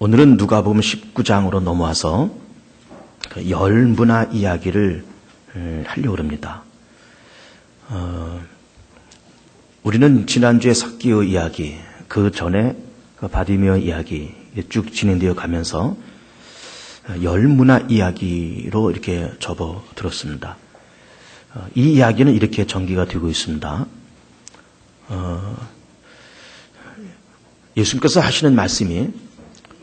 오늘은 누가복음 19장으로 넘어와서 열 문화 이야기를 하려고 합니다. 우리는 지난주에 삭개오 이야기, 그 전에 바디메오 이야기 쭉 진행되어 가면서 열 문화 이야기로 이렇게 접어들었습니다. 이 이야기는 이렇게 전개가 되고 있습니다. 예수님께서 하시는 말씀이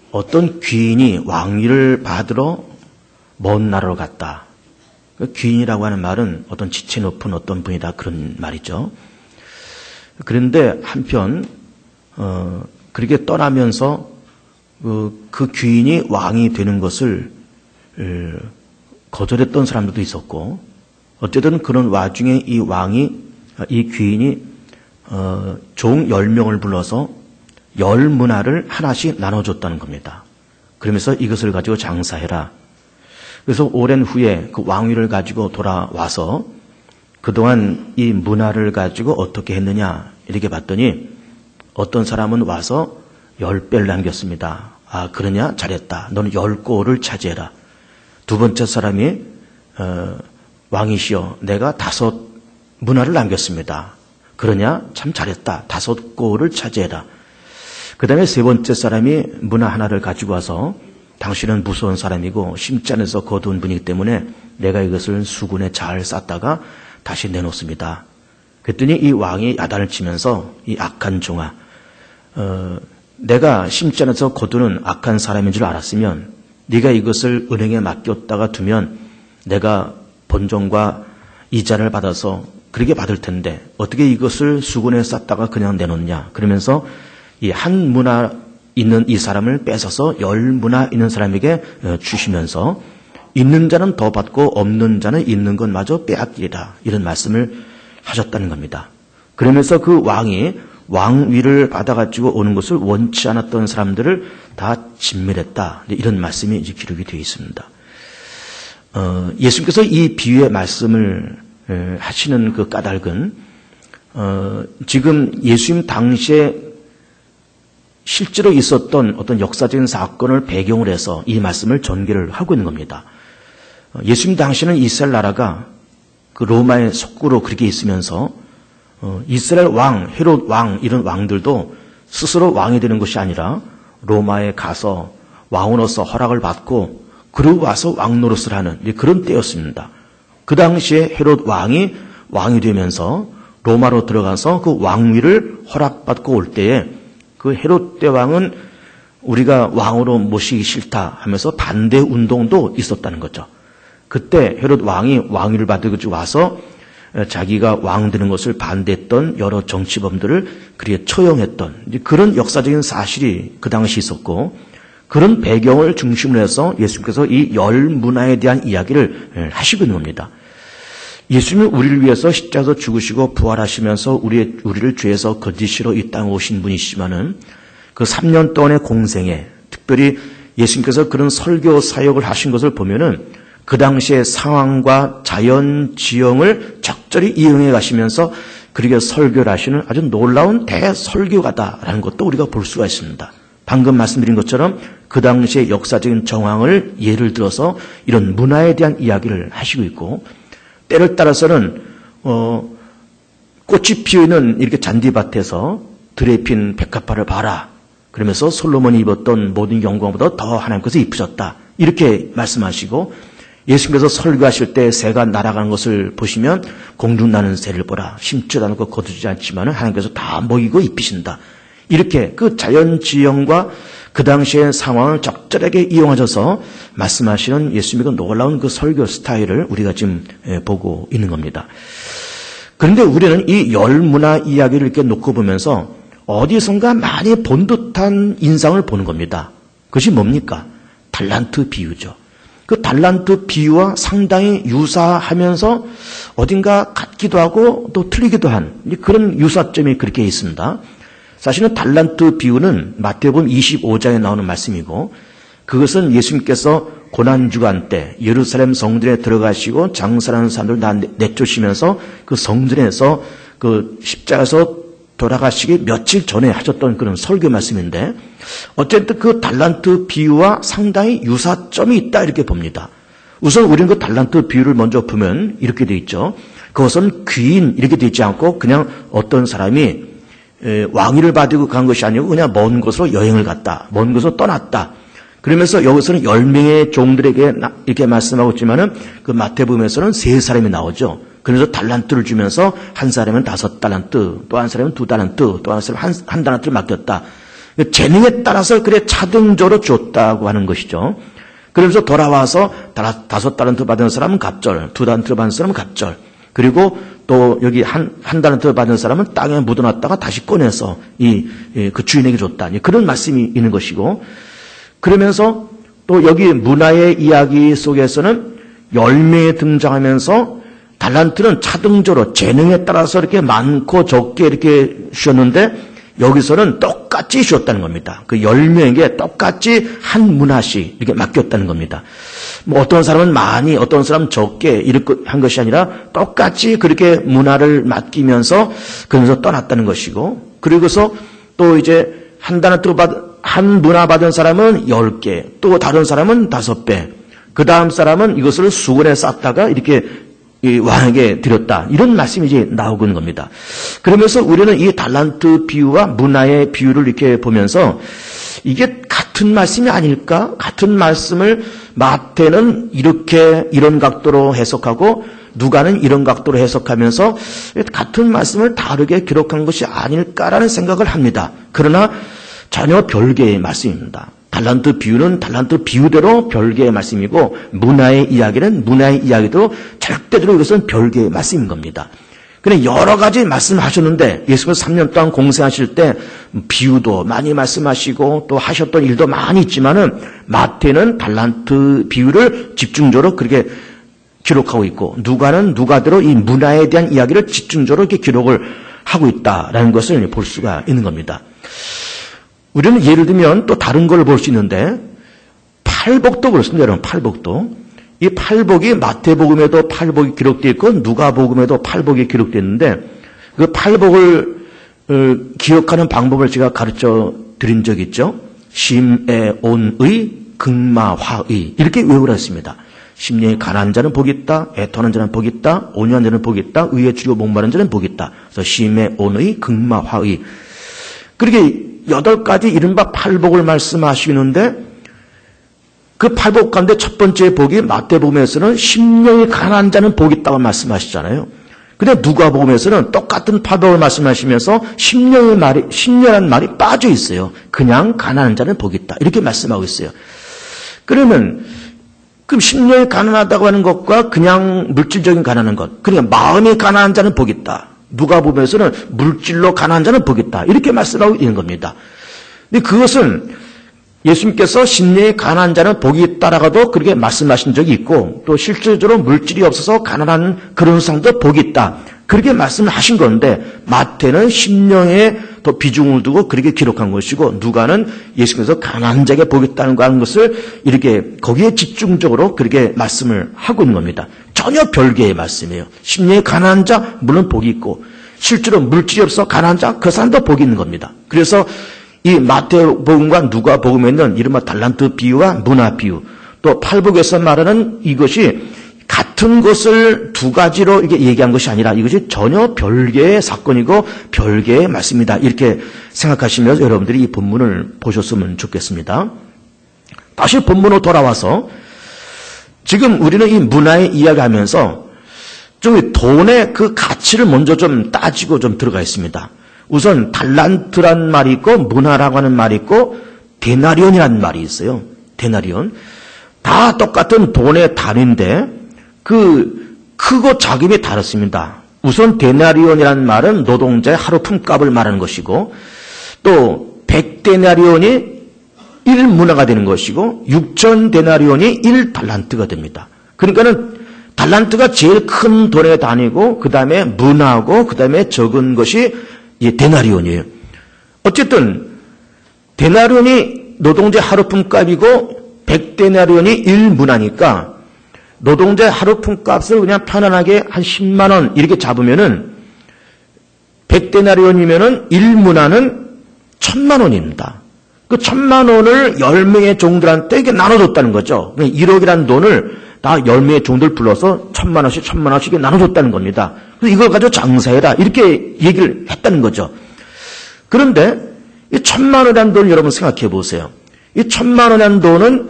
어떤 귀인이 왕위를 받으러 먼 나라로 갔다. 귀인이라고 하는 말은 어떤 지체 높은 어떤 분이다, 그런 말이죠. 그런데 한편 그렇게 떠나면서 그 귀인이 왕이 되는 것을 거절했던 사람들도 있었고, 어쨌든 그런 와중에 이 귀인이 종 10명을 불러서 열 문화를 하나씩 나눠줬다는 겁니다. 그러면서 이것을 가지고 장사해라. 그래서 오랜 후에 그 왕위를 가지고 돌아와서 그동안 이 문화를 가지고 어떻게 했느냐 이렇게 봤더니 어떤 사람은 와서 10배를 남겼습니다. 아, 그러냐? 잘했다. 너는 10골을 차지해라. 두 번째 사람이 왕이시여, 내가 5 문화를 남겼습니다. 그러냐? 참 잘했다. 5골을 차지해라. 그 다음에 세 번째 사람이 문화 하나를 가지고 와서 당신은 무서운 사람이고 심지 않아서 거두은 분이기 때문에 내가 이것을 수군에 잘 쌌다가 다시 내놓습니다. 그랬더니 이 왕이 야단을 치면서 이 악한 종아, 내가 심지 않아서 거두는 악한 사람인 줄 알았으면 네가 이것을 은행에 맡겼다가 두면 내가 본전과 이자를 받아서 그렇게 받을 텐데 어떻게 이것을 수군에 쌌다가 그냥 내놓느냐. 그러면서 이 한 문화 있는 이 사람을 뺏어서 10 문화 있는 사람에게 주시면서 있는 자는 더 받고 없는 자는 있는 것마저 빼앗기리라, 이런 말씀을 하셨다는 겁니다. 그러면서 그 왕이 왕위를 받아가지고 오는 것을 원치 않았던 사람들을 다 진멸했다, 이런 말씀이 이제 기록이 되어 있습니다. 예수님께서 이 비유의 말씀을 하시는 그 까닭은 지금 예수님 당시에 실제로 있었던 어떤 역사적인 사건을 배경으로 해서 이 말씀을 전개를 하고 있는 겁니다. 예수님 당시에는 이스라엘 나라가 그 로마의 속구로 그렇게 있으면서 이스라엘 왕, 헤롯 왕, 이런 왕들도 스스로 왕이 되는 것이 아니라 로마에 가서 왕으로서 허락을 받고 그러고 와서 왕 노릇을 하는 그런 때였습니다. 그 당시에 헤롯 왕이 되면서 로마로 들어가서 그 왕위를 허락받고 올 때에 그 헤롯 대왕은 우리가 왕으로 모시기 싫다 하면서 반대 운동도 있었다는 거죠. 그때 헤롯 왕이 왕위를 받고 와서 자기가 왕 되는 것을 반대했던 여러 정치범들을 그렇게 처형했던 그런 역사적인 사실이 그 당시 있었고, 그런 배경을 중심으로 해서 예수님께서 이 열 문화에 대한 이야기를 하시고 있는 겁니다. 예수님은 우리를 위해서 십자가에서 죽으시고 부활하시면서 우리를 죄에서 거두시러 이 땅에 오신 분이시지만은 그 3년 동안의 공생에 특별히 예수님께서 그런 설교 사역을 하신 것을 보면은 그 당시의 상황과 자연 지형을 적절히 이용해 가시면서 그렇게 설교를 하시는 아주 놀라운 대설교가다라는 것도 우리가 볼 수가 있습니다. 방금 말씀드린 것처럼 그 당시의 역사적인 정황을 예를 들어서 이런 문화에 대한 이야기를 하시고 있고, 때를 따라서는 꽃이 피어있는 이렇게 잔디밭에서 들에 핀 백합화를 봐라, 그러면서 솔로몬이 입었던 모든 영광보다 더 하나님께서 이쁘셨다, 이렇게 말씀하시고, 예수님께서 설교하실 때 새가 날아가는 것을 보시면 공중 나는 새를 보라, 심지도 않고 거두지 않지만 하나님께서 다 먹이고 입히신다, 이렇게 그 자연 지형과 그 당시의 상황을 적절하게 이용하셔서 말씀하시는 예수님의 놀라운 그 설교 스타일을 우리가 지금 보고 있는 겁니다. 그런데 우리는 이 열 문화 이야기를 이렇게 놓고 보면서 어디선가 많이 본 듯한 인상을 보는 겁니다. 그것이 뭡니까? 달란트 비유죠. 그 달란트 비유와 상당히 유사하면서 어딘가 같기도 하고 또 틀리기도 한 그런 유사점이 그렇게 있습니다. 사실은 달란트 비유는 마태복음 25장에 나오는 말씀이고, 그것은 예수님께서 고난주간 때 예루살렘 성전에 들어가시고 장사하는 사람들 다 내쫓으면서 그 성전에서 그 십자가에서 돌아가시기 며칠 전에 하셨던 그런 설교 말씀인데 어쨌든 그 달란트 비유와 상당히 유사점이 있다 이렇게 봅니다. 우선 우리는 그 달란트 비유를 먼저 보면 이렇게 돼 있죠. 그것은 귀인 이렇게 돼 있지 않고 그냥 어떤 사람이 왕위를 받고 간 것이 아니고 그냥 먼 곳으로 여행을 갔다. 먼 곳으로 떠났다. 그러면서 여기서는 10명의 종들에게 이렇게 말씀하고 있지만은 그 마태복음에서는 3사람이 나오죠. 그래서 달란트를 주면서 한 사람은 5달란트, 또 한 사람은 2달란트, 또 한 사람은 한 달란트를 맡겼다. 재능에 따라서 그래 차등적으로 줬다고 하는 것이죠. 그러면서 돌아와서 5달란트 받은 사람은 갑절, 2달란트 받은 사람은 갑절. 그리고 또 여기 한 달란트 받은 사람은 땅에 묻어놨다가 다시 꺼내서 그 주인에게 줬다. 그런 말씀이 있는 것이고, 그러면서 또 여기 문화의 이야기 속에서는 열매에 등장하면서 달란트는 차등적으로 재능에 따라서 이렇게 많고 적게 이렇게 주셨는데 여기서는 똑같이 주었다는 겁니다. 그 10명에게 똑같이 한 문화씩 이렇게 맡겼다는 겁니다. 뭐 어떤 사람은 많이, 어떤 사람은 적게 이렇게 한 것이 아니라 똑같이 그렇게 문화를 맡기면서 그러면서 떠났다는 것이고, 그리고서 또 이제 한 문화 받은 사람은 10개, 또 다른 사람은 5배, 그 다음 사람은 이것을 수건에 쌌다가 이렇게 왕에게 드렸다. 이런 말씀이 이제 나오고 있는 겁니다. 그러면서 우리는 이 달란트 비유와 문화의 비유를 이렇게 보면서 이게 같은 말씀이 아닐까? 같은 말씀을 마태는 이런 각도로 해석하고 누가는 이런 각도로 해석하면서 같은 말씀을 다르게 기록한 것이 아닐까라는 생각을 합니다. 그러나 전혀 별개의 말씀입니다. 달란트 비유는 달란트 비유대로 별개의 말씀이고 문화의 이야기는 문화의 이야기대로 절대적으로 이것은 별개의 말씀인 겁니다. 그런데 여러 가지 말씀하셨는데 예수님께서 3년 동안 공생하실 때 비유도 많이 말씀하시고 또 하셨던 일도 많이 있지만은 마태는 달란트 비유를 집중적으로 그렇게 기록하고 있고 누가는 누가대로 이 문화에 대한 이야기를 집중적으로 이렇게 기록을 하고 있다라는 것을 볼 수가 있는 겁니다. 우리는 예를 들면 또 다른 걸 볼 수 있는데 팔복도 그렇습니다. 여러분 팔복도. 이 팔복이 마태복음에도 팔복이 기록되어 있고 누가복음에도 팔복이 기록되어 있는데 그 팔복을 기억하는 방법을 제가 가르쳐 드린 적이 있죠. 심애온의 극마화의 이렇게 외우라 했습니다. 심령이 가난한 자는 복이 있다. 애통하는 자는 복이 있다. 온유한 자는 복이 있다. 의에 줄이고 목마른 자는 복이 있다. 그래서 심애온의 극마화의 그렇게 8가지 이른바 팔복을 말씀하시는데 그 팔복 가운데 첫 번째 복이 마태복음에서는 심령이 가난한 자는 복이 있다고 말씀하시잖아요. 근데 누가복음에서는 똑같은 팔복을 말씀하시면서 심령이라는 말이 빠져 있어요. 그냥 가난한 자는 복이 있다. 이렇게 말씀하고 있어요. 그러면 그럼 심령이 가난하다고 하는 것과 그냥 물질적인 가난한 것, 그러니까 마음이 가난한 자는 복이 있다. 누가복음에서는 물질로 가난한 자는 복이 있다. 이렇게 말씀하고 있는 겁니다. 근데 그것은 예수님께서 심령이 가난한 자는 복이 있다라고도 그렇게 말씀하신 적이 있고 또 실질적으로 물질이 없어서 가난한 그런 사람도 복이 있다. 그렇게 말씀을 하신 건데 마태는 심령에 더 비중을 두고 그렇게 기록한 것이고 누가는 예수께서 가난한 자에게 복이 있다는 거 하는 것을 이렇게 거기에 집중적으로 그렇게 말씀을 하고 있는 겁니다. 전혀 별개의 말씀이에요. 심령이 가난한 자 물론 복이 있고 실제로 물질이 없어 가난한 자 그 사람도 복이 있는 겁니다. 그래서 이 마태복음과 누가복음에는 이른바 달란트 비유와 문화 비유 또 팔복에서 말하는 이것이 같은 것을 두 가지로 이게 얘기한 것이 아니라 이것이 전혀 별개의 사건이고 별개의 말씀이다. 이렇게 생각하시면서 여러분들이 이 본문을 보셨으면 좋겠습니다. 다시 본문으로 돌아와서 지금 우리는 이 문화의 이야기하면서 좀 돈의 그 가치를 먼저 좀 따지고 좀 들어가 있습니다. 우선 달란트란 말이 있고 문화라고 하는 말이 있고 데나리온이라는 말이 있어요. 데나리온. 다 똑같은 돈의 단위인데 그 크고 작음이 다릅니다. 우선 데나리온이라는 말은 노동자의 하루 품값을 말하는 것이고 또 100데나리온이 1문화가 되는 것이고 6,000데나리온이 1달란트가 됩니다. 그러니까는 달란트가 제일 큰 돈의 단위고 그 다음에 문화고 그 다음에 적은 것이 데나리온이에요. 어쨌든 데나리온이 노동자 하루 품값이고 100데나리온이 1문화니까 노동자 하루 품값을 그냥 편안하게 한 10만 원 이렇게 잡으면은 100데나리온이면은 1문화는 1000만 원입니다. 그 1000만 원을 10명의 종들한테 이게 나눠줬다는 거죠. 1억이라는 돈을 다 10명의 종들 불러서 1000만 원씩 1000만 원씩 나눠줬다는 겁니다. 그래서 이걸 가지고 장사해라 이렇게 얘기를 했다는 거죠. 그런데 이 1000만 원이라는 돈을 여러분 생각해 보세요. 이 1000만 원이라는 돈은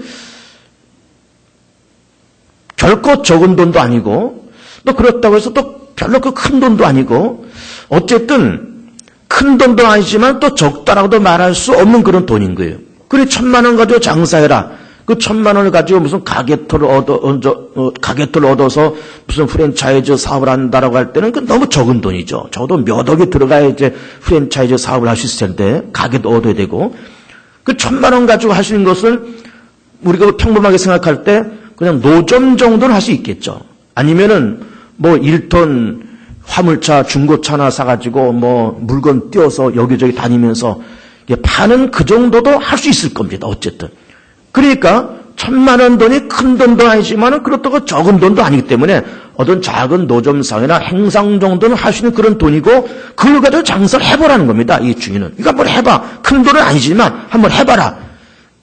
결코 적은 돈도 아니고 또 그렇다고 해서 또 별로 그 큰 돈도 아니고 어쨌든 큰 돈도 아니지만 또 적다라고도 말할 수 없는 그런 돈인 거예요. 그래 1000만 원 가지고 장사해라. 그 1000만 원을 가지고 무슨 가게토를 얻어서 무슨 프랜차이즈 사업을 한다라고 할 때는 그 너무 적은 돈이죠. 적어도 몇 억이 들어가야 이제 프랜차이즈 사업을 할 수 있을 텐데 가게도 얻어야 되고 그 1000만 원 가지고 하시는 것을 우리가 평범하게 생각할 때 그냥 노점 정도는 할 수 있겠죠. 아니면은 뭐 1톤 화물차 중고차 하나 사가지고 뭐 물건 띄워서 여기저기 다니면서 파는 그 정도도 할 수 있을 겁니다. 어쨌든. 그러니까 1000만 원 돈이 큰 돈도 아니지만 그렇다고 적은 돈도 아니기 때문에 어떤 작은 노점상이나 행상 정도는 할 수 있는 그런 돈이고 그걸 가지고 장사를 해보라는 겁니다. 이 주인은. 이거 한번 해봐. 큰 돈은 아니지만 한번 해봐라.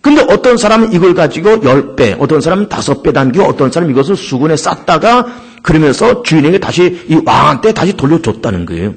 근데 어떤 사람은 이걸 가지고 10배, 어떤 사람은 5배 남기고 어떤 사람은 이것을 수군에 쌌다가 그러면서 주인에게 다시 이 왕한테 다시 돌려줬다는 거예요.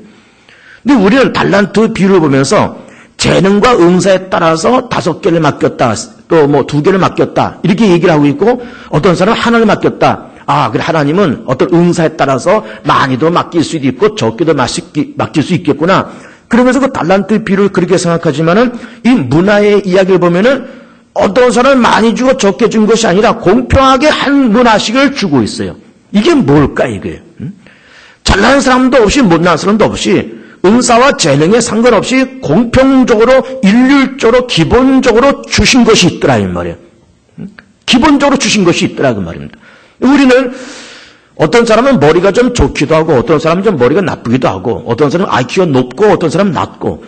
근데 우리는 달란트 비유를 보면서 재능과 은사에 따라서 5개를 맡겼다, 또 뭐 2개를 맡겼다 이렇게 얘기를 하고 있고 어떤 사람은 하나를 맡겼다. 아, 그래 하나님은 어떤 은사에 따라서 많이도 맡길 수도 있고 적게도 맡길 수 있겠구나. 그러면서 그 달란트 비유를 그렇게 생각하지만은 이 문화의 이야기를 보면은 어떤 사람은 많이 주고 적게 준 것이 아니라 공평하게 한 문화씩을 주고 있어요. 이게 뭘까 이거예요. 잘난 사람도 없이 못난 사람도 없이 은사와 재능에 상관없이 공평적으로 일률적으로 기본적으로 주신 것이 있더라 이 말이에요. 기본적으로 주신 것이 있더라 그 말입니다. 우리는 어떤 사람은 머리가 좀 좋기도 하고 어떤 사람은 좀 머리가 나쁘기도 하고 어떤 사람은 IQ가 높고 어떤 사람은 낮고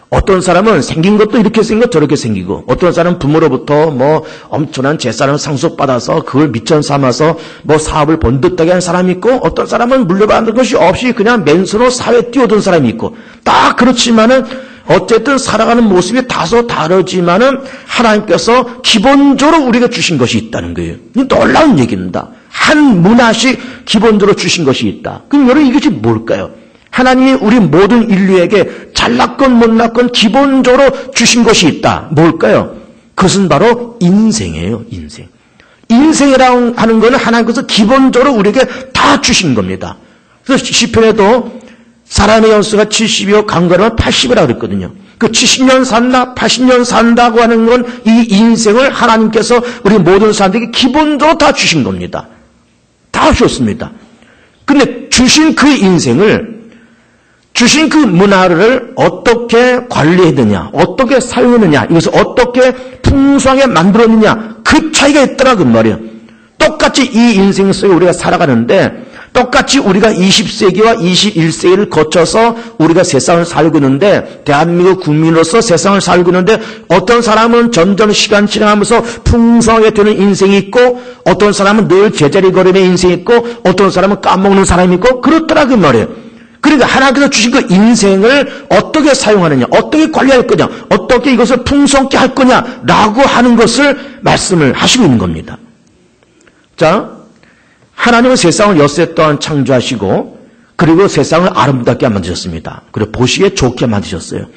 어떤 사람은 생긴 것도 이렇게 생긴 것 저렇게 생기고 어떤 사람은 부모로부터 뭐 엄청난 재산을 상속받아서 그걸 미천 삼아서 뭐 사업을 번듯하게 한 사람이 있고 어떤 사람은 물려받은 것이 없이 그냥 맨손으로 사회에 뛰어든 사람이 있고 다 그렇지만은 어쨌든 살아가는 모습이 다소 다르지만은 하나님께서 기본적으로 우리가 주신 것이 있다는 거예요. 놀라운 얘기입니다. 한 문화씩 기본적으로 주신 것이 있다. 그럼 여러분 이것이 뭘까요? 하나님이 우리 모든 인류에게 잘났건 못났건 기본적으로 주신 것이 있다. 뭘까요? 그것은 바로 인생이에요. 인생. 인생이라고 하는 것은 하나님께서 기본적으로 우리에게 다 주신 겁니다. 그래서 시편에도 사람의 연수가 70이요 강건하면 80이라고 그랬거든요. 그 70년 산다 80년 산다고 하는 건 이 인생을 하나님께서 우리 모든 사람들에게 기본적으로 다 주신 겁니다. 다 주셨습니다. 근데 주신 그 인생을 주신 그 문화를 어떻게 관리했느냐, 어떻게 사용했느냐, 이것을 어떻게 풍성하게 만들었느냐, 그 차이가 있더라 그 말이에요. 똑같이 이 인생 속에 우리가 살아가는데 똑같이 우리가 20세기와 21세기를 거쳐서 우리가 세상을 살고 있는데 대한민국 국민으로서 세상을 살고 있는데 어떤 사람은 점점 시간 지나가면서 풍성하게 되는 인생이 있고 어떤 사람은 늘 제자리 걸음의 인생이 있고 어떤 사람은 까먹는 사람이 있고 그렇더라 그 말이에요. 그러니까 하나님께서 주신 그 인생을 어떻게 사용하느냐, 어떻게 관리할 거냐, 어떻게 이것을 풍성케 할 거냐라고 하는 것을 말씀을 하시고 있는 겁니다. 자, 하나님은 세상을 엿새 동안 창조하시고 그리고 세상을 아름답게 만드셨습니다. 그리고 보시기에 좋게 만드셨어요.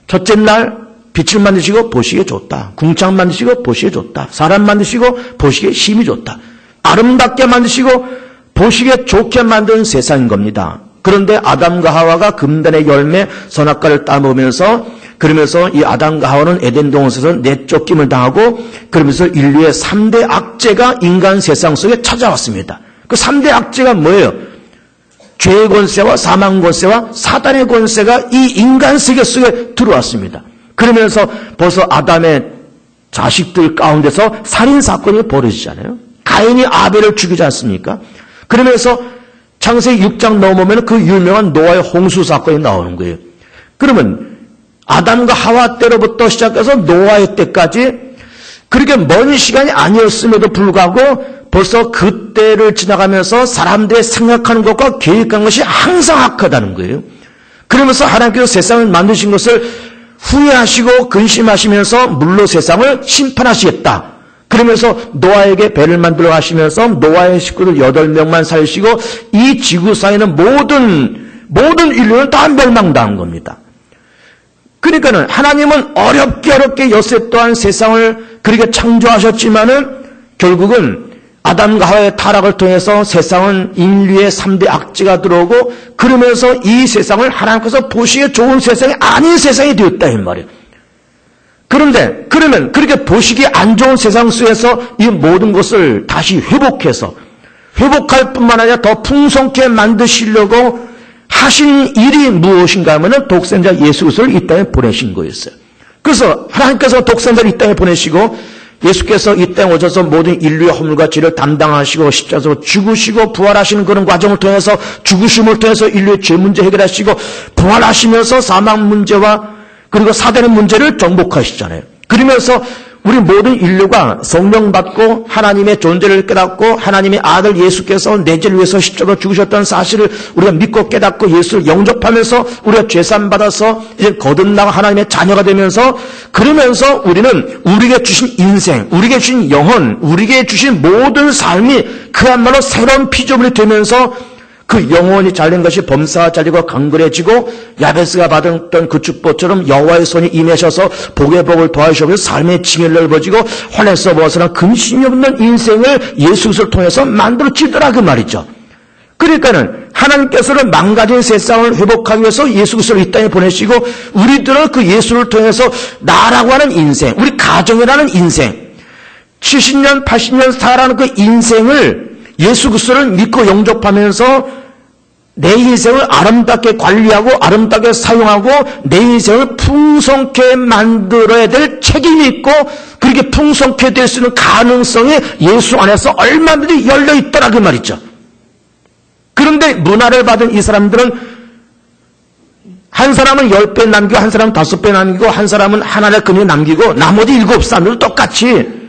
첫째 날 빛을 만드시고 보시기에 좋다. 궁창 만드시고 보시기에 좋다. 사람 만드시고 보시기에 힘이 좋다. 아름답게 만드시고 보시기에 좋게 만든 세상인 겁니다. 그런데 아담과 하와가 금단의 열매 선악과를 따먹으면서 그러면서 이 아담과 하와는 에덴 동산에서 내쫓김을 당하고 그러면서 인류의 3대 악재가 인간 세상 속에 찾아왔습니다. 그 3대 악재가 뭐예요? 죄의 권세와 사망 권세와 사단의 권세가 이 인간 세계 속에 들어왔습니다. 그러면서 벌써 아담의 자식들 가운데서 살인사건이 벌어지잖아요. 가인이 아벨을 죽이지 않습니까? 그러면서 창세기 6장 넘으면 그 유명한 노아의 홍수 사건이 나오는 거예요. 그러면 아담과 하와 때로부터 시작해서 노아의 때까지 그렇게 먼 시간이 아니었음에도 불구하고 벌써 그때를 지나가면서 사람들의 생각하는 것과 계획하는 것이 항상 악하다는 거예요. 그러면서 하나님께서 세상을 만드신 것을 후회하시고 근심하시면서 물로 세상을 심판하시겠다. 그러면서 노아에게 배를 만들어 하시면서 노아의 식구들 8명만 살리시고 이 지구상에는 모든 인류는 다 멸망당한 겁니다. 그러니까는 하나님은 어렵게 엿새 또한 세상을 그렇게 창조하셨지만은 결국은 아담과 하와의 타락을 통해서 세상은 인류의 3대 악재가 들어오고 그러면서 이 세상을 하나님께서 보시기에 좋은 세상이 아닌 세상이 되었다 이 말이에요. 그런데 그러면 그렇게 보시기에 안 좋은 세상 속에서 이 모든 것을 다시 회복할 뿐만 아니라 더 풍성케 만드시려고 하신 일이 무엇인가 하면은 독생자 예수 그리스도를 이 땅에 보내신 거였어요. 그래서 하나님께서 독생자를 이 땅에 보내시고 예수께서 이 땅에 오셔서 모든 인류의 허물과 죄를 담당하시고 십자가로 죽으시고 부활하시는 그런 과정을 통해서 죽으심을 통해서 인류의 죄 문제 해결하시고 부활하시면서 사망 문제와 그리고 사대의 문제를 정복하시잖아요. 그러면서 우리 모든 인류가 성령 받고 하나님의 존재를 깨닫고 하나님의 아들 예수께서 내 죄를 위해서 십자가로 죽으셨다는 사실을 우리가 믿고 깨닫고 예수를 영접하면서 우리가 죄산 받아서 이제 거듭나고 하나님의 자녀가 되면서 그러면서 우리는 우리에게 주신 인생, 우리에게 주신 영혼, 우리에게 주신 모든 삶이 그야말로 새로운 피조물이 되면서 그 영혼이 잘린 것이 범사가 잘리고 강건해지고 야베스가 받았던 그 축복처럼 여호와의 손이 임하셔서 복의 복을 더하시고 삶의 징을 넓어지고 환에서 벗어나 근심이 없는 인생을 예수 그리스도를 통해서 만들어지더라 그 말이죠. 그러니까는 하나님께서는 망가진 세상을 회복하기 위해서 예수 그리스도를 이 땅에 보내시고 우리들은 그 예수를 통해서 나라고 하는 인생, 우리 가정이라는 인생, 70년, 80년 살아가는 그 인생을 예수 그리스도를 믿고 영접하면서 내 인생을 아름답게 관리하고 아름답게 사용하고 내 인생을 풍성케 만들어야 될 책임이 있고 그렇게 풍성케 될 수 있는 가능성이 예수 안에서 얼마든지 열려있더라 그 말이죠. 그런데 문화를 받은 이 사람들은 한 사람은 10배 남기고 한 사람은 5배 남기고 한 사람은 하나의 금이 남기고 나머지 7사람들은 똑같이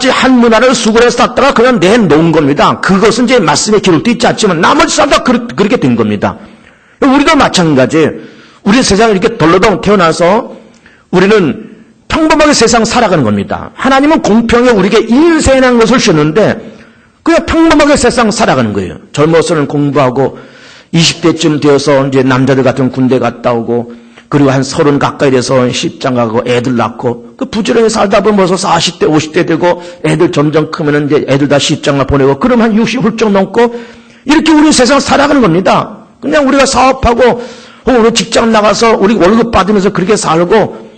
한 문화를 수거해서 샀다가 그냥 내놓은 겁니다. 그것은 이제 말씀에 기록되어 있지 않지만 나머지 사람도 그렇게 된 겁니다. 우리도 마찬가지예요. 우리 세상에 이렇게 덜러덩 태어나서 우리는 평범하게 세상 살아가는 겁니다. 하나님은 공평하게 우리에게 인생이라는 것을 주셨는데 그냥 평범하게 세상 살아가는 거예요. 젊어서는 공부하고 20대쯤 되어서 이제 남자들 같은 군대 갔다 오고 그리고 한 30 가까이 돼서 시집장 가고 애들 낳고 그 부지런히 살다 보면 벌써 40대 50대 되고 애들 점점 크면은 이제 애들 다 시집장을 보내고 그럼 한 60 훌쩍 넘고 이렇게 우리 세상 살아가는 겁니다. 그냥 우리가 사업하고 우리 직장 나가서 우리 월급 받으면서 그렇게 살고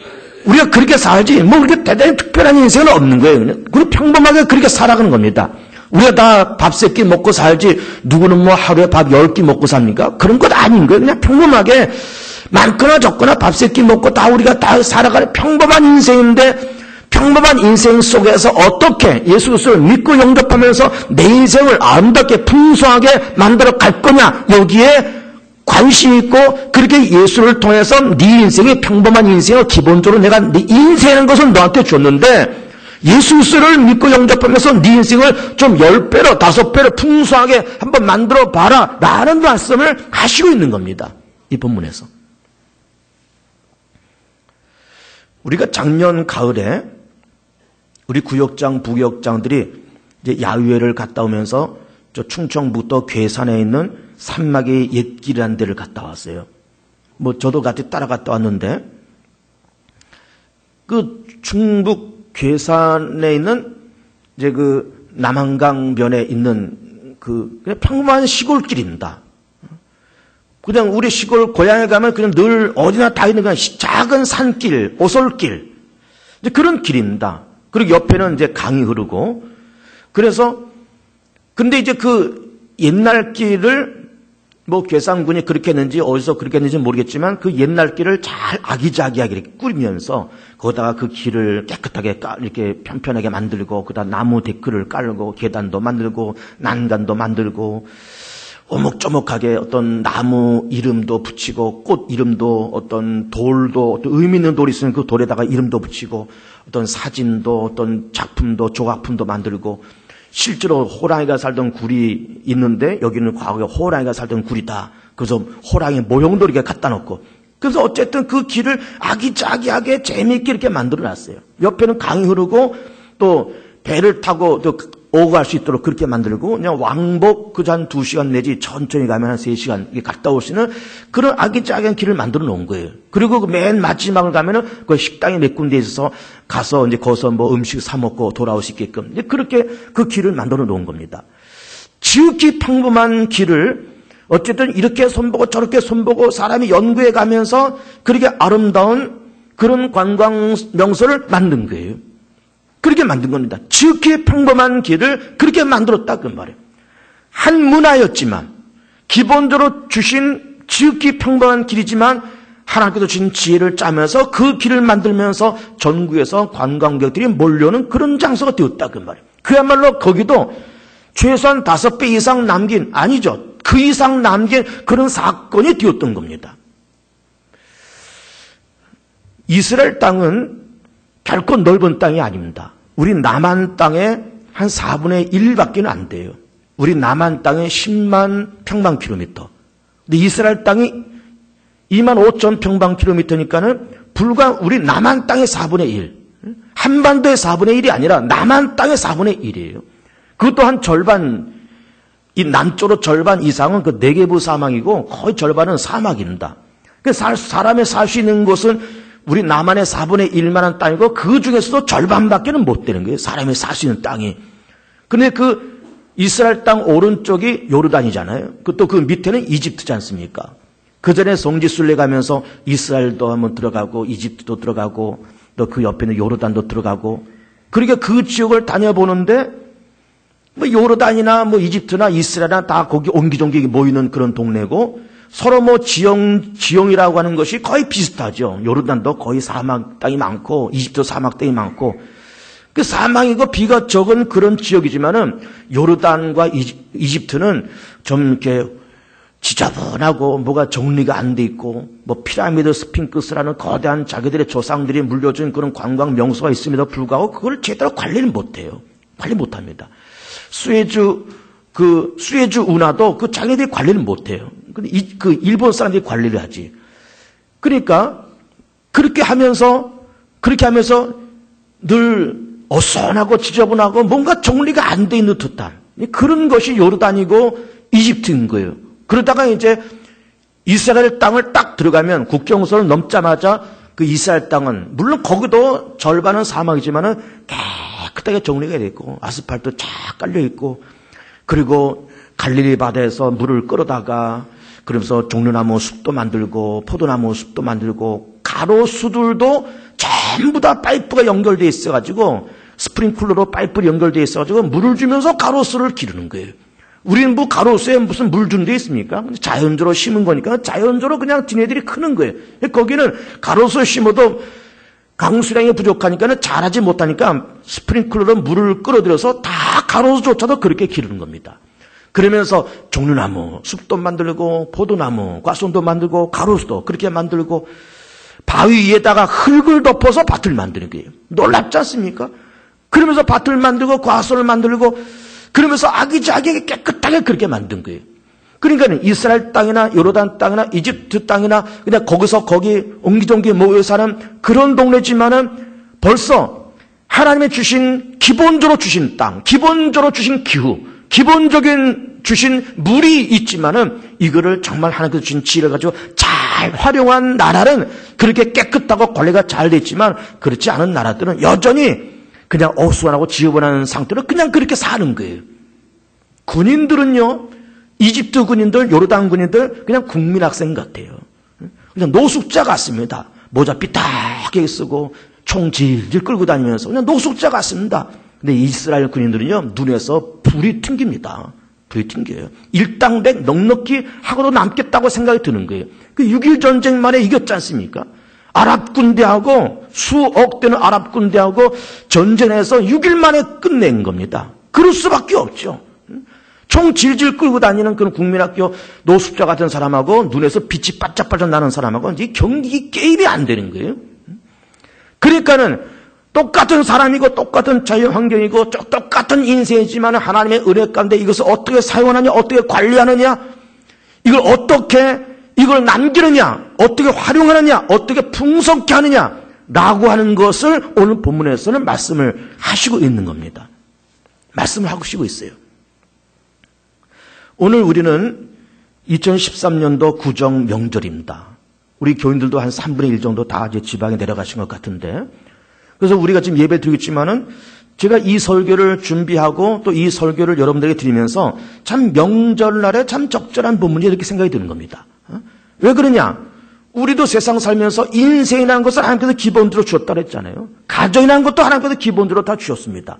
우리가 그렇게 살지 뭐 그렇게 대단히 특별한 인생은 없는 거예요. 그냥 평범하게 그렇게 살아가는 겁니다. 우리가 다 밥 3끼 먹고 살지 누구는 뭐 하루에 밥 10끼 먹고 삽니까? 그런 것 아닌 거예요. 그냥 평범하게 많거나 적거나 밥 3끼 먹고 다 우리가 다 살아가는 평범한 인생인데 평범한 인생 속에서 어떻게 예수 그리스도를 믿고 영접하면서 내 인생을 아름답게 풍성하게 만들어 갈 거냐 여기에 관심 있고 그렇게 예수를 통해서 네 인생이 평범한 인생을 기본적으로 내가 네 인생이라는 것을 너한테 줬는데 예수 그리스도를 믿고 영접하면서 네 인생을 좀 10배로 5배로 풍성하게 한번 만들어 봐라 라는 말씀을 하시고 있는 겁니다. 이 본문에서. 우리가 작년 가을에 우리 구역장, 부구역장들이 이제 야유회를 갔다 오면서 저 충청북도 괴산에 있는 산막의 옛길이라는 데를 갔다 왔어요. 뭐 저도 같이 따라갔다 왔는데 그 충북 괴산에 있는 이제 그 남한강변에 있는 그 그냥 평범한 시골길입니다. 그냥 우리 시골 고향에 가면 그냥 늘 어디나 다 있는 그냥 작은 산길, 오솔길. 이제 그런 길입니다. 그리고 옆에는 이제 강이 흐르고. 그래서, 근데 이제 그 옛날 길을 뭐 괴산군이 그렇게 했는지 어디서 그렇게 했는지 모르겠지만 그 옛날 길을 잘 아기자기하게 이렇게 꾸리면서 거기다가 그 길을 깨끗하게 이렇게 편편하게 만들고 그다음 나무 데크를 깔고 계단도 만들고 난간도 만들고 오목조목하게 어떤 나무 이름도 붙이고 꽃 이름도 어떤 돌도 어떤 의미 있는 돌이 있으면 그 돌에다가 이름도 붙이고 어떤 사진도 어떤 작품도 조각품도 만들고 실제로 호랑이가 살던 굴이 있는데 여기는 과거에 호랑이가 살던 굴이다. 그래서 호랑이 모형도 이렇게 갖다 놓고 그래서 어쨌든 그 길을 아기자기하게 재미있게 이렇게 만들어 놨어요. 옆에는 강이 흐르고 또 배를 타고 또 오고 갈 수 있도록 그렇게 만들고 그냥 왕복 그저 한 2시간 내지 천천히 가면 한 3시간 갔다 올 수 있는 그런 아기자기한 길을 만들어 놓은 거예요. 그리고 맨 마지막을 가면은 그 식당이 몇 군데 있어서 가서 이제 거기서 뭐 음식 사 먹고 돌아올 수 있게끔 이제 그렇게 그 길을 만들어 놓은 겁니다. 지극히 평범한 길을 어쨌든 이렇게 손보고 저렇게 손보고 사람이 연구해 가면서 그렇게 아름다운 그런 관광 명소를 만든 거예요. 그렇게 만든 겁니다. 지극히 평범한 길을 그렇게 만들었다 그 말이에요. 한 문화였지만 기본적으로 주신 지극히 평범한 길이지만 하나님께서 주신 지혜를 짜면서 그 길을 만들면서 전국에서 관광객들이 몰려오는 그런 장소가 되었다 그 말이에요. 그야말로 거기도 최소한 5배 이상 남긴 아니죠. 그 이상 남긴 그런 사건이 되었던 겁니다. 이스라엘 땅은 결코 넓은 땅이 아닙니다. 우리 남한 땅의 한 4분의 1밖에 안 돼요. 우리 남한 땅의 10만 평방킬로미터. 근데 이스라엘 땅이 2만 5천 평방킬로미터니까는 불과 우리 남한 땅의 4분의 1. 한반도의 4분의 1이 아니라 남한 땅의 4분의 1이에요. 그것도 한 절반, 이 남쪽으로 절반 이상은 그 네게브 사막이고 거의 절반은 사막입니다. 사람이 살 수 있는 곳은 우리 남한의 4분의 1만한 땅이고 그 중에서도 절반밖에는 못 되는 거예요. 사람이 살 수 있는 땅이. 근데 그 이스라엘 땅 오른쪽이 요르단이잖아요. 또 그 밑에는 이집트지 않습니까? 그 전에 성지순례 가면서 이스라엘도 한번 들어가고 이집트도 들어가고 또 그 옆에는 요르단도 들어가고 그러니까 그 지역을 다녀보는데 뭐 요르단이나 뭐 이집트나 이스라엘이나 다 거기 옹기종기 모이는 그런 동네고 서로 뭐 지형이라고 하는 것이 거의 비슷하죠. 요르단도 거의 사막 땅이 많고 이집트 사막 땅이 많고 그 사막이고 비가 적은 그런 지역이지만은 요르단과 이집트는 좀 이렇게 지저분하고 뭐가 정리가 안 돼 있고 뭐 피라미드 스핑크스라는 거대한 자기들의 조상들이 물려준 그런 관광 명소가 있음에도 불구하고 그걸 제대로 관리를 못 해요. 관리 못 합니다. 수에즈 운하도 그 자기들이 관리를 못 해요. 근데 그 일본 사람들이 관리를 하지. 그러니까 그렇게 하면서 늘 어수선하고 지저분하고 뭔가 정리가 안 돼 있는 듯한 그런 것이 요르단이고 이집트인 거예요. 그러다가 이제 이스라엘 땅을 딱 들어가면 국경선을 넘자마자 그 이스라엘 땅은 물론 거기도 절반은 사막이지만은 깨끗하게 정리가 돼 있고 아스팔트 쫙 깔려 있고 그리고 갈릴리 바다에서 물을 끌어다가 그러면서 종려나무 숲도 만들고 포도나무 숲도 만들고 가로수들도 전부 다 파이프가 연결되어 있어가지고 스프링클러로 파이프를 연결되어 있어가지고 물을 주면서 가로수를 기르는 거예요. 우리는 뭐 가로수에 무슨 물 주는 데 있습니까? 자연적으로 심은 거니까 자연적으로 그냥 지네들이 크는 거예요. 거기는 가로수에 심어도 강수량이 부족하니까는 자라지 못하니까 스프링클러로 물을 끌어들여서 다 가로수조차도 그렇게 기르는 겁니다. 그러면서 종려나무, 숲도 만들고 포도나무, 과수원도 만들고 가로수도 그렇게 만들고 바위 위에다가 흙을 덮어서 밭을 만드는 거예요. 놀랍지 않습니까? 그러면서 밭을 만들고 과수원을 만들고 그러면서 아기자기하게 깨끗하게 그렇게 만든 거예요. 그러니까 이스라엘 땅이나 요르단 땅이나 이집트 땅이나 그냥 거기서 거기 옹기종기 모여 사는 그런 동네지만은 벌써 하나님의 주신 기본적으로 주신 땅, 기본적으로 주신 기후, 기본적인 주신 물이 있지만은 이거를 정말 하나님께서 주신 지혜를 가지고 잘 활용한 나라는 그렇게 깨끗하고 관리가 잘 돼 있지만 그렇지 않은 나라들은 여전히 그냥 어수선하고 지저분한 상태로 그냥 그렇게 사는 거예요. 군인들은요, 이집트 군인들, 요르단 군인들 그냥 국민학생 같아요. 그냥 노숙자 같습니다. 모자 삐딱하게 쓰고 총 질질 끌고 다니면서 그냥 노숙자 같습니다. 근데 이스라엘 군인들은요, 눈에서 불이 튕깁니다. 불이 튕겨요. 일당백 넉넉히 하고도 남겠다고 생각이 드는 거예요. 그 6.1 전쟁 만에 이겼지 않습니까? 아랍 군대하고 수억 되는 아랍 군대하고 전쟁에서 6일 만에 끝낸 겁니다. 그럴 수밖에 없죠. 총 질질 끌고 다니는 그런 국민학교 노숙자 같은 사람하고 눈에서 빛이 반짝반짝 나는 사람하고 이제 경기 게임이 안 되는 거예요. 그러니까는 똑같은 사람이고 똑같은 자유 환경이고 똑같은 인생이지만 하나님의 은혜 가운데 이것을 어떻게 사용하느냐, 어떻게 관리하느냐, 이걸 남기느냐, 어떻게 활용하느냐, 어떻게 풍성케 하느냐 라고 하는 것을 오늘 본문에서는 말씀을 하시고 있는 겁니다. 말씀을 하시고 있어요. 오늘 우리는 2013년도 구정 명절입니다. 우리 교인들도 한 3분의 1 정도 다 이제 지방에 내려가신 것 같은데, 그래서 우리가 지금 예배 드리고 있지만은 제가 이 설교를 준비하고 또 이 설교를 여러분들에게 드리면서 참 명절날에 참 적절한 본문이 이렇게 생각이 드는 겁니다. 왜 그러냐? 우리도 세상 살면서 인생이라는 것을 하나님께서 기본으로 주었다 그랬잖아요. 가정이라는 것도 하나님께서 기본으로 다 주셨습니다.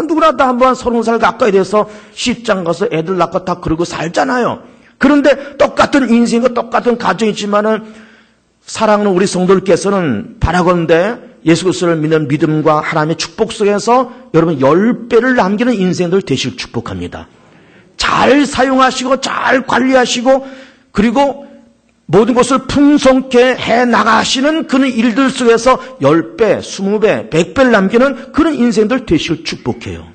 누구나 다 한번 30살 가까이 돼서 시장 가서 애들 낳고 다 그러고 살잖아요. 그런데 똑같은 인생과 똑같은 가정이지만은 사랑하는 우리 성도들께서는 바라건대 예수 그리스도를 믿는 믿음과 하나님의 축복 속에서 여러분 10배를 남기는 인생들 되실 축복합니다. 잘 사용하시고 잘 관리하시고 그리고 모든 것을 풍성케 해나가시는 그런 일들 속에서 10배, 20배, 100배를 남기는 그런 인생들 되실 축복해요.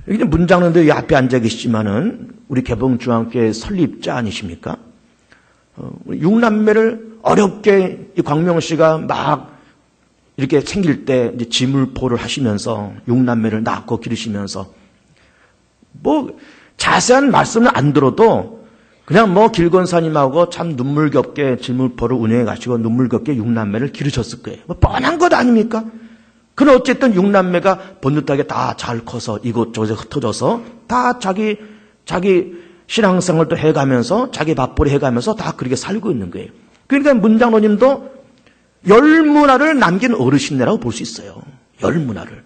여기 문장로들 앞에 앉아 계시지만은 우리 개봉중앙교회 설립자 아니십니까? 육남매를 어렵게 이 광명 씨가 막 이렇게 생길 때 이제 지물포를 하시면서 육남매를 낳고 기르시면서 뭐 자세한 말씀은 안 들어도 그냥 뭐 길건사님하고 참 눈물겹게 지물포를 운영해 가시고 눈물겹게 육남매를 기르셨을 거예요. 뭐 뻔한 것 아닙니까? 그럼 어쨌든 육남매가 번듯하게 다 잘 커서 이곳저곳에 흩어져서 다 자기 신앙생활을 또 해가면서 자기 밥벌이 해가면서 다 그렇게 살고 있는 거예요. 그러니까 문장로님도 열문화를 남긴 어르신네라고 볼 수 있어요. 열문화를.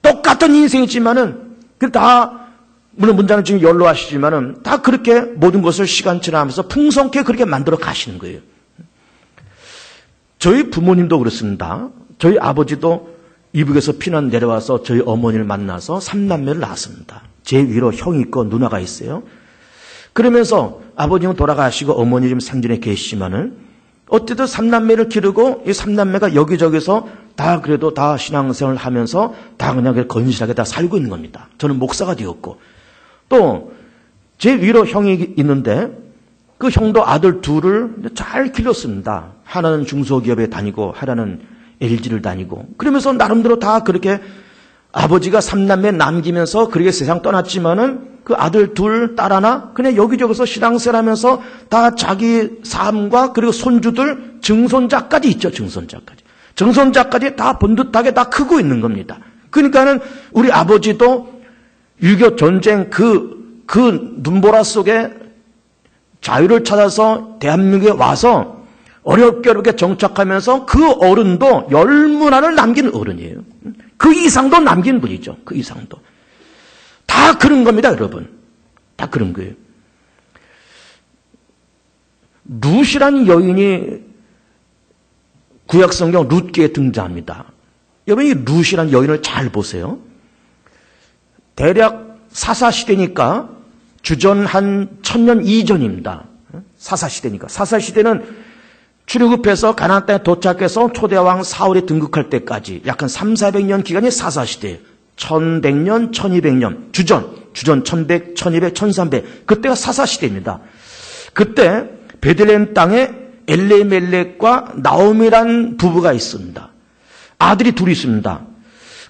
똑같은 인생이지만은 다 물론 문장은 지금 연로하시지만은 다 그렇게 모든 것을 시간 지나면서 풍성케 그렇게 만들어 가시는 거예요. 저희 부모님도 그렇습니다. 저희 아버지도 이북에서 피난 내려와서 저희 어머니를 만나서 3남매를 낳았습니다. 제 위로 형이 있고 누나가 있어요. 그러면서 아버지는 돌아가시고 어머니 지금 생전에 계시지만은 어쨌든 3남매를 기르고 이 3남매가 여기저기서 다 그래도 다 신앙생활을 하면서 다 그냥 건실하게 다 살고 있는 겁니다. 저는 목사가 되었고 또 제 위로 형이 있는데 그 형도 아들 둘을 잘 길렀습니다. 하나는 중소기업에 다니고 하나는 LG를 다니고 그러면서 나름대로 다 그렇게 아버지가 3남매 남기면서 그렇게 세상 떠났지만은 그 아들 둘, 딸 하나 그냥 여기저기서 신앙생활 하면서 다 자기 삶과 그리고 손주들 증손자까지 있죠. 증손자까지 다 번듯하게 다 크고 있는 겁니다. 그러니까는 우리 아버지도 6.25 전쟁 그 눈보라 속에 자유를 찾아서 대한민국에 와서 어렵게 정착하면서 그 어른도 열문화를 남긴 어른이에요. 그 이상도 남긴 분이죠. 그 이상도. 다 그런 겁니다, 여러분. 다 그런 거예요. 룻이라는 여인이 구약성경 룻기에 등장합니다. 여러분 이 룻이라는 여인을 잘 보세요. 대략 사사시대니까 주전 한 1000년 이전입니다. 사사시대니까. 사사시대는 출애굽해서 가나안 땅에 도착해서 초대왕 사울이 등극할 때까지 약 한 300~400년 기간이 사사시대예요. 1100년, 1200년, 주전 1100, 1200, 1300 그때가 사사시대입니다. 그때 베들레헴 땅에 엘레멜렉과 나오미란 부부가 있습니다. 아들이 둘이 있습니다.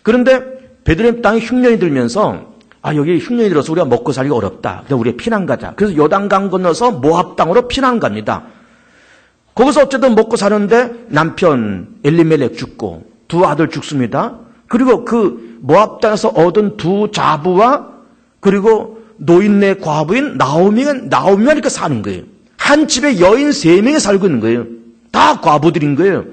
그런데 베들레헴 땅에 흉년이 들면서 여기 흉년이 들어서 우리가 먹고 살기가 어렵다. 그래서 우리가 피난 가자. 그래서 요단강 건너서 모압 땅으로 피난 갑니다. 거기서 어쨌든 먹고 사는데 남편 엘리멜렉 죽고 두 아들 죽습니다. 그리고 그 모압 땅에서 얻은 두 자부와 그리고 노인네 과부인 나오미가 이렇게 사는 거예요. 한 집에 여인 3명이 살고 있는 거예요. 다 과부들인 거예요.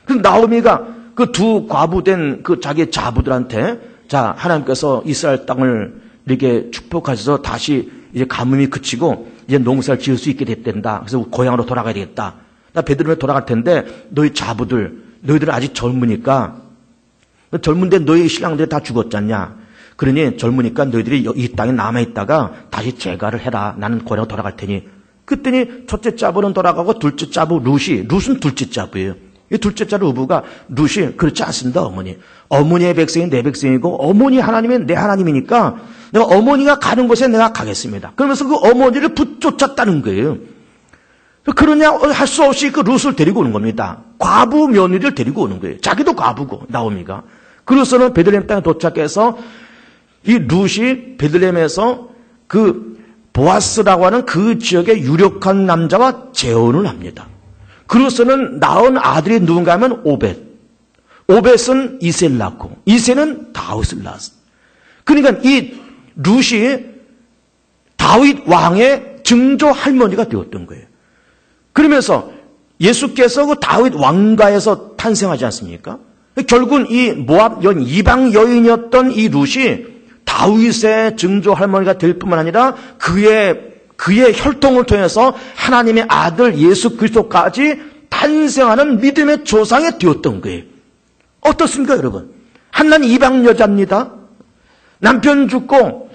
그 나오미가 그 두 과부된 그 자기 자부들한테 자, 하나님께서 이스라엘 땅을 이렇게 축복하셔서 다시 이제 가뭄이 그치고 이제 농사를 지을 수 있게 됐단다. 그래서 고향으로 돌아가야 되겠다. 나 베들레헴에 돌아갈 텐데 너희 자부들, 너희들은 아직 젊으니까 젊은데 너희 신랑들이 다 죽었잖냐. 그러니 젊으니까 너희들이 이 땅에 남아있다가 다시 재가를 해라. 나는 고향으로 돌아갈 테니. 그랬더니 첫째 자부는 돌아가고 둘째 자부 룻은 둘째 자부예요. 이 둘째자 루브가 룻이 그렇지 않습니다. 어머니의 백성이 내 백성이고 어머니 하나님은 내 하나님이니까 내가 어머니가 가는 곳에 내가 가겠습니다. 그러면서 그 어머니를 붙쫓았다는 거예요. 그러냐 할 수 없이 그 룻을 데리고 오는 겁니다. 과부 며느리를 데리고 오는 거예요. 자기도 과부고 나오미가. 그래서는 베들레헴 땅에 도착해서 이 룻이 베들레헴에서 그 보아스라고 하는 그 지역의 유력한 남자와 재혼을 합니다. 그로서는 낳은 아들이 누군가 하면 오벳. 오벳은 이세를 낳고 이세는 다윗을 낳았어. 그러니까 이 룻이 다윗 왕의 증조 할머니가 되었던 거예요. 그러면서 예수께서 그 다윗 왕가에서 탄생하지 않습니까? 결국은 이 모압 여인, 이방 여인이었던 이 룻이 다윗의 증조 할머니가 될 뿐만 아니라 그의 혈통을 통해서 하나님의 아들 예수 그리스도까지 탄생하는 믿음의 조상이 되었던 거예요. 어떻습니까, 여러분? 한난 이방 여자입니다. 남편 죽고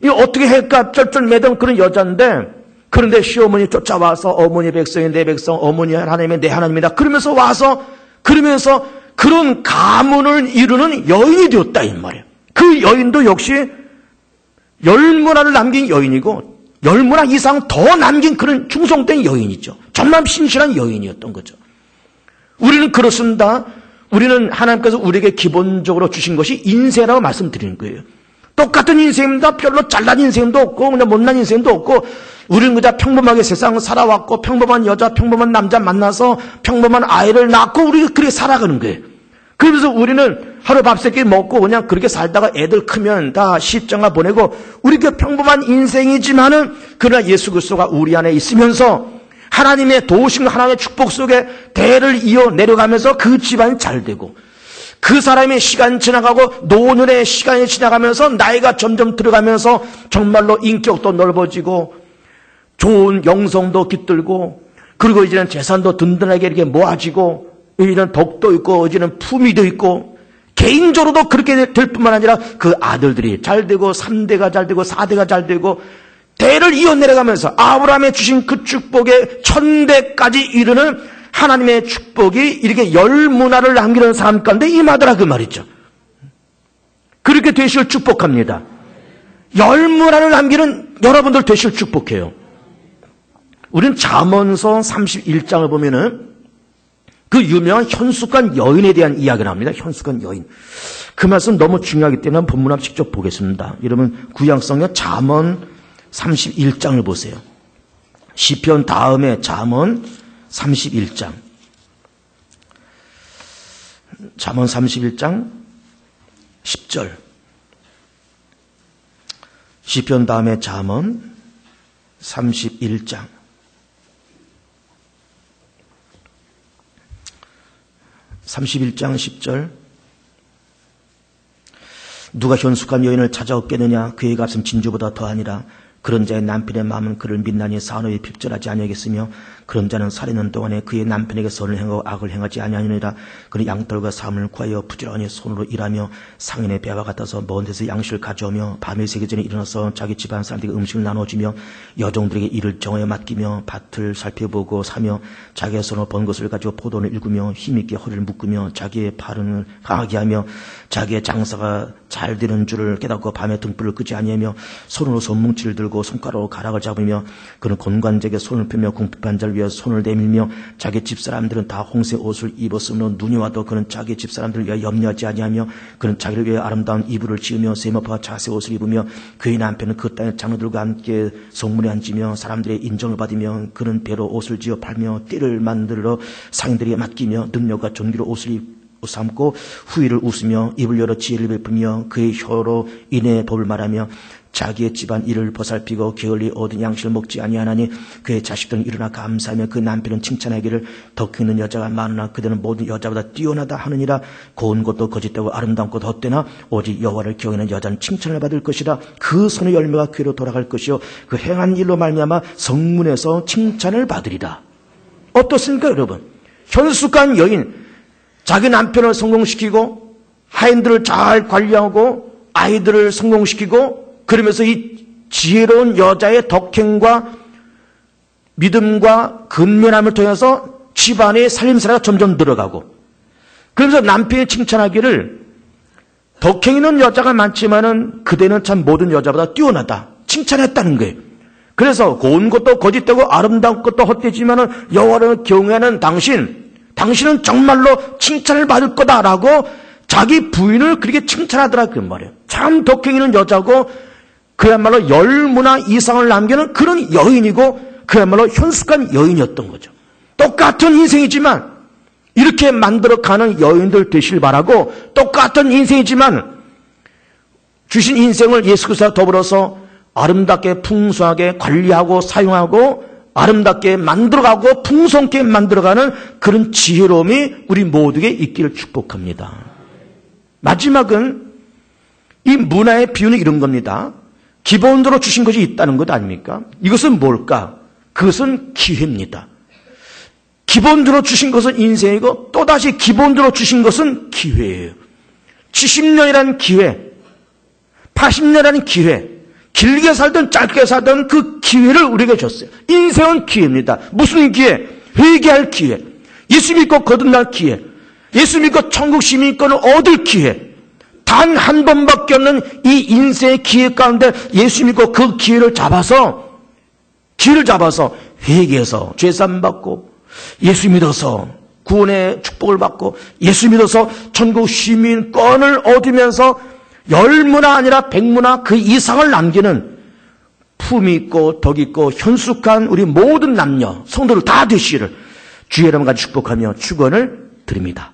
이 어떻게 할까 쩔쩔매던 그런 여자인데, 그런데 시어머니 쫓아와서 어머니 백성이 내 백성, 어머니 하나님이 내 하나님이다. 그러면서 와서 그러면서 그런 가문을 이루는 여인이 되었다 이 말이에요. 그 여인도 역시 10문화를 남긴 여인이고 10문화 이상 더 남긴 그런 충성된 여인이죠. 정말 신실한 여인이었던 거죠. 우리는 그렇습니다. 우리는 하나님께서 우리에게 기본적으로 주신 것이 인생이라고 말씀드리는 거예요. 똑같은 인생입니다. 별로 잘난 인생도 없고 그냥 못난 인생도 없고 우리는 그냥 평범하게 세상을 살아왔고 평범한 여자, 평범한 남자 만나서 평범한 아이를 낳고 우리가 그렇게 살아가는 거예요. 그러면서 우리는 하루 밥 세 끼 먹고 그냥 그렇게 살다가 애들 크면 다 시집장가 보내고 우리가 평범한 인생이지만은 그러나 예수 그리스도가 우리 안에 있으면서 하나님의 도우심, 하나님의 축복 속에 대를 이어 내려가면서 그 집안이 잘 되고 그 사람의 시간이 지나가고 노년의 시간이 지나가면서 나이가 점점 들어가면서 정말로 인격도 넓어지고 좋은 영성도 깃들고 그리고 이제는 재산도 든든하게 이렇게 모아지고 이제는 덕도 있고 이제는 품위도 있고 개인적으로도 그렇게 될 뿐만 아니라 그 아들들이 잘 되고 3대가 잘 되고 4대가 잘 되고 대를 이어 내려가면서 아브라함의 주신 그 축복의 1000대까지 이르는 하나님의 축복이 이렇게 10문화를 남기는 사람 가운데 임하더라 그 말이죠. 그렇게 되시길 축복합니다. 10문화를 남기는 여러분들 되시길 축복해요. 우리는 잠언서 31장을 보면은 그 유명한 현숙한 여인에 대한 이야기를 합니다. 현숙한 여인. 그 말씀 너무 중요하기 때문에 본문 한번 직접 보겠습니다. 여러분 구약성경 잠언 31장을 보세요. 시편 다음에 잠언 31장. 잠언 31장 10절. 시편 다음에 잠언 31장. 31장 10절. 누가 현숙한 여인을 찾아 얻겠느냐? 그의 값은 진주보다 더하니라. 그런 자의 남편의 마음은 그를 믿나니 사노이 핍절하지 아니하겠으며 그런 자는 살이는 동안에 그의 남편에게 선을 행하고 악을 행하지 아니하느니라. 그는 양털과 사물을 구하여 부지런히 손으로 일하며 상인의 배와 같아서 먼 데서 양식을 가져오며 밤에 새기 전에 일어나서 자기 집안 사람들에게 음식을 나눠주며 여종들에게 일을 정하여 맡기며 밭을 살펴보고 사며 자기의 손으로 번 것을 가지고 포도를 일구며 힘있게 허리를 묶으며 자기의 팔을 강하게 하며 자기의 장사가 잘 되는 줄을 깨닫고 밤에 등불을 끄지 아니하며 손으로 손뭉치를 들고 손가락으로 가락을 잡으며 그는 곤관제게 손을 펴며 궁핍한 자를 위하여 손을 내밀며 자기 집사람들은 다 홍색 옷을 입었으므로 눈이 와도 그는 자기 집사람들을 위하여 염려하지 아니하며 그는 자기를 위하여 아름다운 이불을 지으며 세마포와 자색 옷을 입으며 그의 남편은 그 땅의 장로들과 함께 성문에 앉으며 사람들의 인정을 받으며 그는 배로 옷을 지어 팔며 띠를 만들어 상인들에게 맡기며 능력과 존귀로 옷을 삼고 후일을 웃으며 입을 열어 지혜를 베푸며 그의 혀로 인의 법을 말하며 자기의 집안 일을 보살피고 게을리 얻은 양식을 먹지 아니하나니 그의 자식들은 일어나 감사하며 그 남편은 칭찬하기를 덕 있는 여자가 많으나 그들은 모든 여자보다 뛰어나다 하느니라. 고운 것도 거짓되고 아름다운 것도 헛되나 오직 여호와를 경외하는 여자는 칭찬을 받을 것이라. 그 손의 열매가 그로 돌아갈 것이요 그 행한 일로 말미암아 성문에서 칭찬을 받으리라. 어떻습니까 여러분? 현숙한 여인, 자기 남편을 성공시키고 하인들을 잘 관리하고 아이들을 성공시키고 그러면서 이 지혜로운 여자의 덕행과 믿음과 근면함을 통해서 집안의 살림살이가 점점 늘어가고, 그러면서 남편이 칭찬하기를 덕행이는 여자가 많지만은 그대는 참 모든 여자보다 뛰어나다 칭찬했다는 거예요. 그래서 고운 것도 거짓되고 아름다운 것도 헛되지만은 여호와를 경외하는 당신은 정말로 칭찬을 받을 거다라고 자기 부인을 그렇게 칭찬하더라 그 말이에요. 참 덕행이는 여자고 그야말로 10문화 이상을 남기는 그런 여인이고 그야말로 현숙한 여인이었던 거죠. 똑같은 인생이지만 이렇게 만들어가는 여인들 되시길 바라고, 똑같은 인생이지만 주신 인생을 예수 그리스도와 더불어서 아름답게 풍성하게 관리하고 사용하고 아름답게 만들어가고 풍성하게 만들어가는 그런 지혜로움이 우리 모두에게 있기를 축복합니다. 마지막은 이 문화의 비유는 이런 겁니다. 기본으로 주신 것이 있다는 것 아닙니까? 이것은 뭘까? 그것은 기회입니다. 기본으로 주신 것은 인생이고 또다시 기본으로 주신 것은 기회예요. 70년이라는 기회, 80년이라는 기회, 길게 살든 짧게 살든 그 기회를 우리에게 줬어요. 인생은 기회입니다. 무슨 기회? 회개할 기회, 예수 믿고 거듭날 기회, 예수 믿고 천국 시민권을 얻을 기회. 단 한 번밖에 없는 이 인생의 기회 가운데 예수 믿고 그 기회를 잡아서 회개해서 죄산 받고 예수 믿어서 구원의 축복을 받고 예수 믿어서 천국 시민권을 얻으면서 10문화 아니라 100문화 그 이상을 남기는 품이 있고 덕 있고 현숙한 우리 모든 남녀 성도들 다 되시기를 주의 이름으로 축복하며 축원을 드립니다.